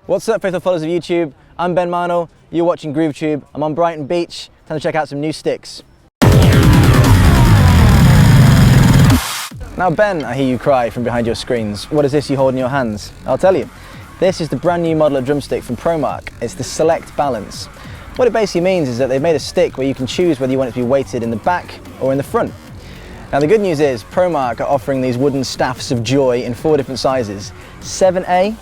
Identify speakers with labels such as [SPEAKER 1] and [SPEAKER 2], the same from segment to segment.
[SPEAKER 1] What's up, faithful followers of YouTube? I'm Ben Minal, you're watching GrooveTube. I'm on Brighton Beach, time to check out some new sticks. Now Ben, I hear you cry from behind your screens. What is this you hold in your hands? I'll tell you. This is the brand new model of drumstick from Promark. It's the Select Balance. What it basically means is that they've made a stick where you can choose whether you want it to be weighted in the back or in the front. Now the good news is Promark are offering these wooden staffs of joy in 4 different sizes: 7A,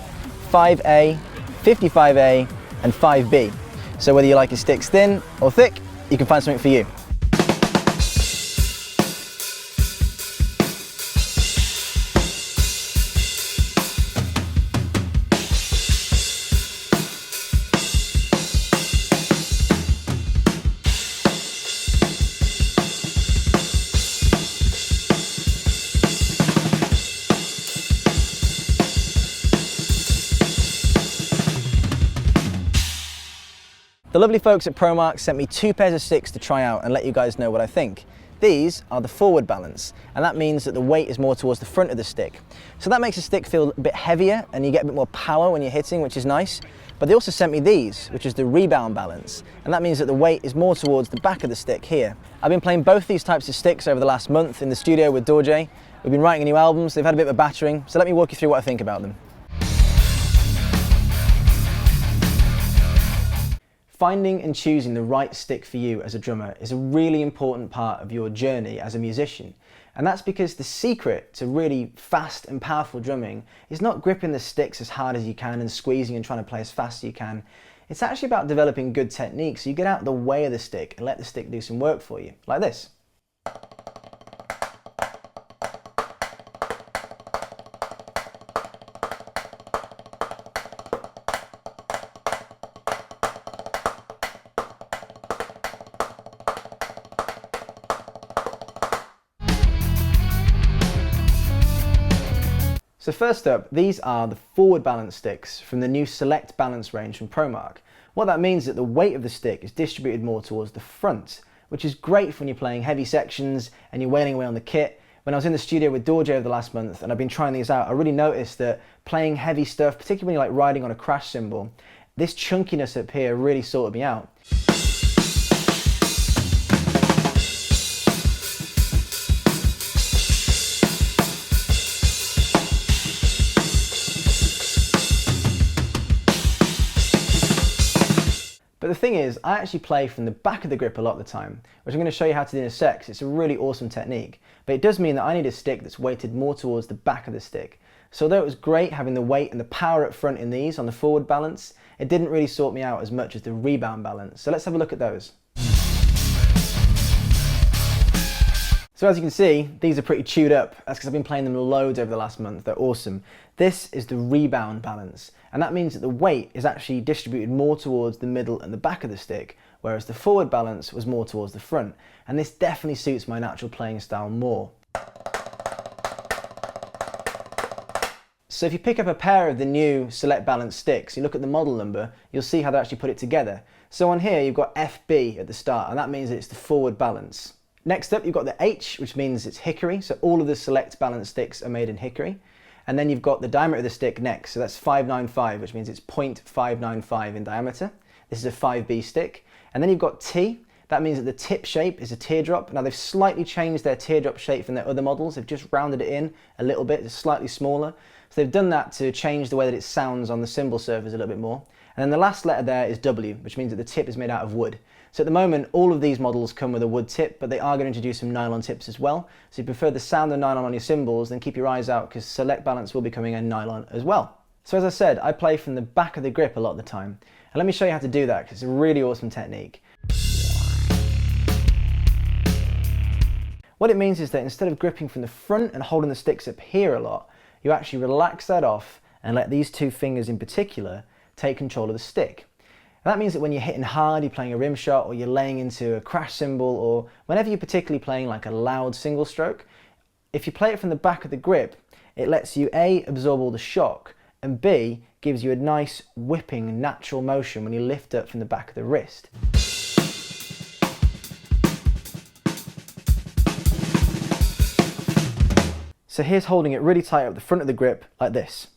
[SPEAKER 1] 5A, 55A and 5B. So whether you like your sticks thin or thick, you can find something for you. The lovely folks at Promark sent me 2 pairs of sticks to try out and let you guys know what I think. These are the forward balance, and that means that the weight is more towards the front of the stick. So that makes the stick feel a bit heavier and you get a bit more power when you're hitting, which is nice. But they also sent me these, which is the Rebound balance, and that means that the weight is more towards the back of the stick here. I've been playing both these types of sticks over the last month in the studio with Dorje. We've been writing a new album, so they've had a bit of a battering, so let me walk you through what I think about them. Finding and choosing the right stick for you as a drummer is a really important part of your journey as a musician. And that's because the secret to really fast and powerful drumming is not gripping the sticks as hard as you can and squeezing and trying to play as fast as you can. It's actually about developing good technique so you get out of the way of the stick and let the stick do some work for you, like this. So first up, these are the forward balance sticks from the new Select Balance range from Promark. What that means is that the weight of the stick is distributed more towards the front, which is great when you're playing heavy sections and you're wailing away on the kit. When I was in the studio with Dorje over the last month and I've been trying these out, I really noticed that playing heavy stuff, particularly when you're like riding on a crash cymbal, this chunkiness up here really sorted me out. But the thing is, I actually play from the back of the grip a lot of the time, which I'm going to show you how to do in a sec, 'cause it's a really awesome technique. But it does mean that I need a stick that's weighted more towards the back of the stick. So although it was great having the weight and the power up front in these on the forward balance, it didn't really sort me out as much as the Rebound balance. So let's have a look at those. So as you can see, these are pretty chewed up. That's because I've been playing them loads over the last month. They're awesome. This is the Rebound balance, and that means that the weight is actually distributed more towards the middle and the back of the stick, whereas the forward balance was more towards the front. And this definitely suits my natural playing style more. So if you pick up a pair of the new Select Balance sticks, you look at the model number, you'll see how they actually put it together. So on here you've got FB at the start, and that means that it's the forward balance. Next up you've got the H, which means it's hickory, so all of the Select Balance sticks are made in hickory. And then you've got the diameter of the stick next, so that's 595, which means it's 0.595 in diameter. This is a 5B stick. And then you've got T, that means that the tip shape is a teardrop. Now they've slightly changed their teardrop shape from their other models, they've just rounded it in a little bit, it's slightly smaller. So they've done that to change the way that it sounds on the cymbal surface a little bit more. And then the last letter there is W, which means that the tip is made out of wood. So at the moment, all of these models come with a wood tip, but they are going to introduce some nylon tips as well. So if you prefer the sound of nylon on your cymbals, then keep your eyes out because Select Balance will be coming in nylon as well. So as I said, I play from the back of the grip a lot of the time. And let me show you how to do that because it's a really awesome technique. What it means is that instead of gripping from the front and holding the sticks up here a lot, you actually relax that off and let these 2 fingers in particular take control of the stick. And that means that when you're hitting hard, you're playing a rim shot or you're laying into a crash cymbal, or whenever you're particularly playing like a loud single stroke, if you play it from the back of the grip, it lets you A, absorb all the shock, and B, gives you a nice whipping natural motion when you lift up from the back of the wrist. So here's holding it really tight up the front of the grip like this.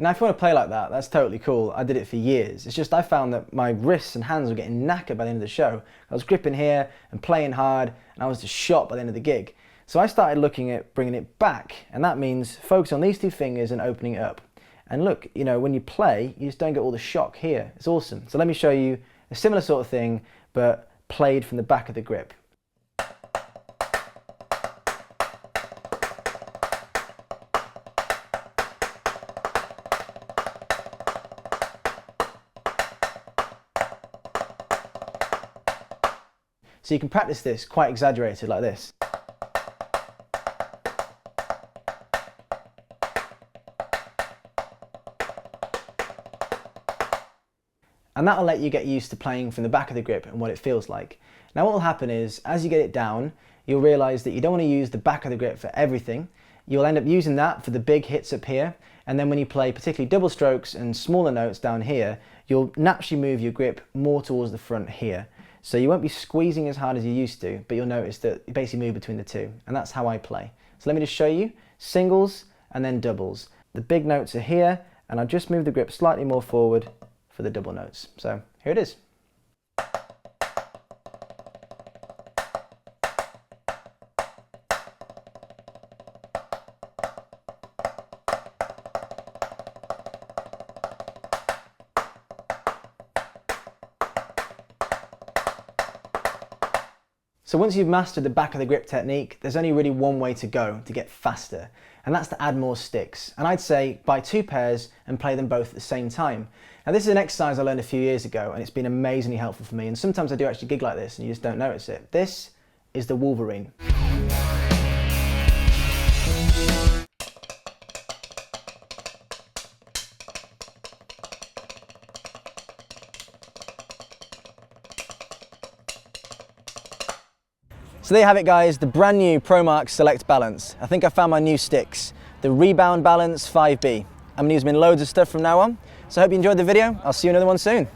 [SPEAKER 1] Now if you want to play like that, that's totally cool. I did it for years. It's just I found that my wrists and hands were getting knackered by the end of the show. I was gripping here and playing hard, and I was just shot by the end of the gig. So I started looking at bringing it back, and that means focus on these two fingers and opening it up. And look, you know, when you play, you just don't get all the shock here. It's awesome. So let me show you a similar sort of thing, but played from the back of the grip. So you can practice this quite exaggerated like this. And that'll let you get used to playing from the back of the grip and what it feels like. Now what will happen is, as you get it down, you'll realise that you don't want to use the back of the grip for everything. You'll end up using that for the big hits up here, and then when you play particularly double strokes and smaller notes down here, you'll naturally move your grip more towards the front here. So you won't be squeezing as hard as you used to, but you'll notice that you basically move between the two, and that's how I play. So let me just show you singles and then doubles. The big notes are here, and I'll just move the grip slightly more forward for the double notes. So here it is. So once you've mastered the back of the grip technique, there's only really one way to go to get faster, and that's to add more sticks. And I'd say buy 2 pairs and play them both at the same time. Now this is an exercise I learned a few years ago, and it's been amazingly helpful for me, and sometimes I do actually gig like this and you just don't notice it. This is the Wolverine. So there you have it guys, the brand new Promark Select Balance. I think I found my new sticks, the Rebound Balance 5B. I'm going to use them in loads of stuff from now on. So I hope you enjoyed the video. I'll see you in another one soon.